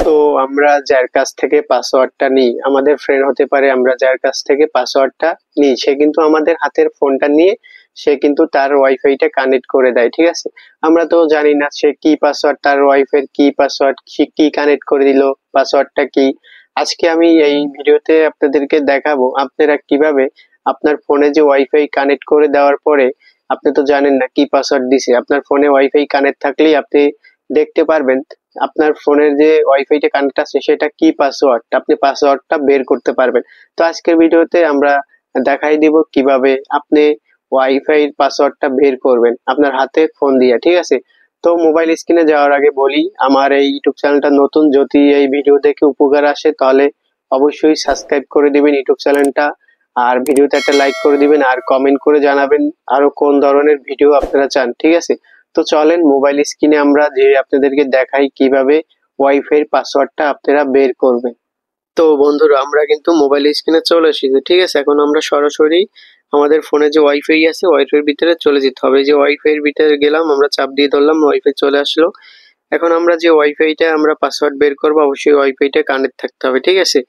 তো আমরা যার কাছ থেকে পাসওয়ার্ডটা নিই, আমাদের ফ্রেন্ড হতে পারে, আমরা যার কাছ থেকে পাসওয়ার্ডটা নিই সে কিন্তু আমাদের হাতের ফোনটা নিয়ে সে কিন্তু তার ওয়াইফাইটা কানেক্ট করে দেয়, ঠিক আছে। আমরা তো জানি না সে কি পাসওয়ার্ড, তার ওয়াইফাই কি পাসওয়ার্ড, সে কি কানেক্ট করে দিল, পাসওয়ার্ডটা কি। আজকে আমি এই ভিডিওতে আপনাদেরকে দেখাবো আপনারা কিভাবে আপনার ফোনে যে ওয়াইফাই কানেক্ট করে দেওয়ার পরে আপনি তো জানেন না কি পাসওয়ার্ড দিছে, আপনার ফোনে ওয়াইফাই কানেক্ট থাকলেই আপনি দেখতে পারবেন আপনার ফোনের যে ওয়াইফাইটা কানেক্ট আছে সেটা কি পাসওয়ার্ড, আপনি পাসওয়ার্ডটা বের করতে পারবেন। তো আজকের ভিডিওতে আমরা দেখাই দিব কিভাবে আপনি ওয়াইফাই পাসওয়ার্ডটা বের করবেন আপনার হাতে ফোন দিয়ে, ঠিক আছে। তো মোবাইল স্ক্রিনে যাওয়ার আগে বলি, আমার এই ইউটিউব চ্যানেলটা নতুন, যদি এই ভিডিও দেখে উপকার আসে তাহলে অবশ্যই সাবস্ক্রাইব করে দিবেন ইউটিউব চ্যানেলটা, আর ভিডিওতে একটা লাইক করে দিবেন আর কমেন্ট করে জানাবেন আরো কোন ধরনের ভিডিও আপনারা চান, ঠিক আছে। তো চলেন মোবাইল স্ক্রিনে আমরা যে আপনাদেরকে দেখাই কিভাবে ওয়াইফাই এর পাসওয়ার্ডটা আপনারা বের করবেন। তো বন্ধুরা আমরা কিন্তু মোবাইল স্ক্রিনে চলে এসেছি, ঠিক আছে। এখন আমরা সরাসরি আমাদের ফোনে যে ওয়াইফাই আছে ওয়াইফাই এর ভিতরে চলে যেতে হবে। যে ওয়াইফাই এর ভিতরে গেলাম, আমরা চাপ দিয়ে ধরলাম, ওয়াইফাই চলে আসলো। এখন আমরা যে ওয়াইফাইটা আমরা পাসওয়ার্ড বের করবো অবশ্যই ওয়াইফাইটা কানেক্ট থাকতে হবে, ঠিক আছে।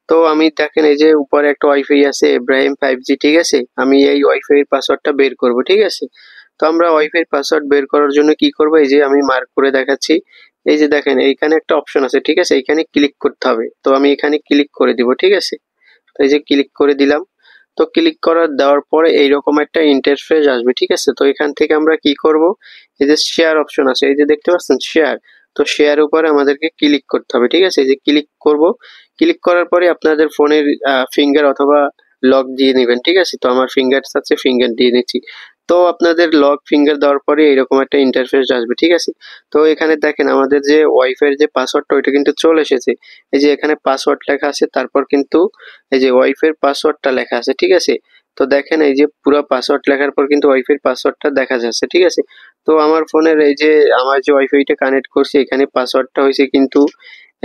তো আমি দেখেন এই যে উপরে একটা ওয়াইফাই আছে ইব্রাহিম 5G, ঠিক আছে। আমি এই ওয়াইফাই এর পাসওয়ার্ডটা বের করব, ঠিক আছে। তো আমরা ওয়াইফাই এর পাসওয়ার্ড বের করার জন্য কি করব, এই যে আমি মার্ক করে দেখাচ্ছি। এই যে দেখেন এইখানে একটা অপশন আছে, ঠিক আছে, এখানে ক্লিক করতে হবে। তো আমি এখানে ক্লিক করে দিব, ঠিক আছে। তো এই যে ক্লিক করে দিলাম। তো ক্লিক করার দেওয়ার পরে এইরকম একটা ইন্টারফেস আসবে, ঠিক আছে। তো এখান থেকে আমরা কি করব, এই যে শেয়ার অপশন আছে, এই যে দেখতে পাচ্ছেন শেয়ার। তো শেয়ার উপরে আমাদেরকে ক্লিক করতে হবে, ঠিক আছে। এই যে ক্লিক করব, ক্লিক করার পরে আপনাদের ফোনের ফিঙ্গার অথবা লক দিয়ে নেবেন, ঠিক আছে। তো আমার ফিঙ্গার আছে, ফিঙ্গার দিয়ে নিচ্ছি। তো আপনাদের লক ফিঙ্গার দেওয়ার পরে এরকম একটা ইন্টারফেস আসবে, ঠিক আছে। তো এখানে দেখেন আমাদের যে ওয়াইফাই এর যে পাসওয়ার্ডটা ওইটা কিন্তু চলে এসেছে। এই যে এখানে পাসওয়ার্ড লেখা আছে, তারপর কিন্তু এই যে ওয়াইফাই এর পাসওয়ার্ডটা লেখা আছে, ঠিক আছে। তো দেখেন এই যে পুরো পাসওয়ার্ড লেখার পর কিন্তু ওয়াইফাই এর পাসওয়ার্ডটা দেখা যাচ্ছে, ঠিক আছে। তো আমার ফোনের এই যে আমার যে ওয়াইফাইটা কানেক্ট করছি এখানে পাসওয়ার্ডটা হয়েছে কিন্তু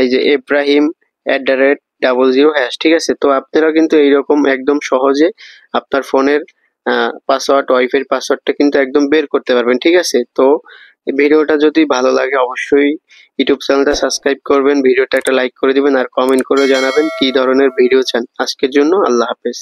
এই যে ibrahim@00#, ঠিক আছে। তো আপনারা কিন্তু এইরকম একদম সহজে আপনার ফোনের পাসওয়ার্ড, ওয়াইফাই পাসওয়ার্ডটা কিন্তু একদম বের করতে পারবেন, ঠিক আছে। তো এই ভিডিওটা যদি ভালো লাগে অবশ্যই ইউটিউব চ্যানেলটা সাবস্ক্রাইব করবেন, ভিডিওটা একটা লাইক করে দিবেন আর কমেন্ট করে জানাবেন কি ধরনের ভিডিও চান। আজকের জন্য আল্লাহ হাফেজ।